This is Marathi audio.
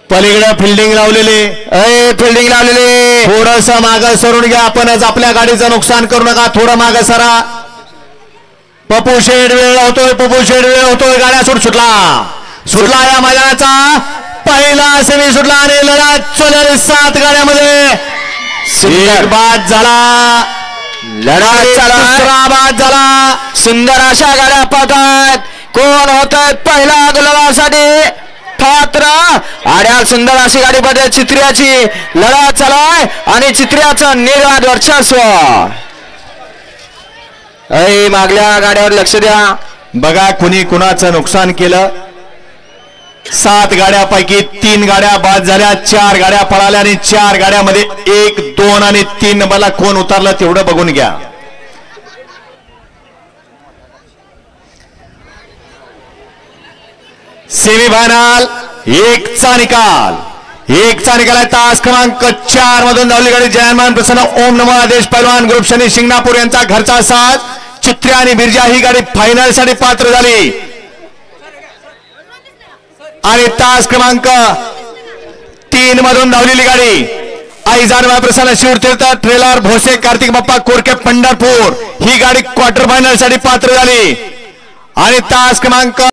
पलीकडे फिल्डिंग लावलेली थोडस मागे सरून घ्या आपणच आपल्या गाडीचं नुकसान करू नका थोडं मागे सरा पप्पू शेड वेळ होतोय गाड्या सुटला या मैदानाचा पहिला सेमी सुटला आणि लढत चालली 7 गाड्यामध्ये बाद झाला दुसरा बाद झाला सुंदर अशा गाड्या पाहतात कोण होत पहिला गुलाबासाठी पात्र आड्याल सुंदर अशी गाडी पाहते चित्र्याची लढत चालू आणि चित्र्याचं निर्वाद वर्चस्व मागल्या गाड्यावर लक्ष द्या बघा कुणी कुणाचं नुकसान केलं 7 गाड्यापैकी 3 गाड्या बाद झाल्या 4 गाड्या पळाल्या आणि 4 गाड्यामध्ये 1, 2 आणि 3 नंबरला कोण उतरलं तेवढं बघून घ्या सेमीफायनल 1चा निकाल आहे तास क्रमांक 4 मधून धावली गाडी जयमान प्रसन्न ओम नमो आदेश पैलवान ग्रुप शनी शिंगणापूर यांचा घरचा साथ चित्र्या आणि बिरजा ही गाडी फायनल साठी पात्र झाली आणि तास क्रमांक 3 मधून धावलेली गाडी आईजानवा प्रसन्न शिवतीर्थ ट्रेलर भोसे कार्तिक बाप्पा कोरके पंढरपूर ही गाडी क्वार्टर फायनल साठी पात्र झाली आणि तास क्रमांक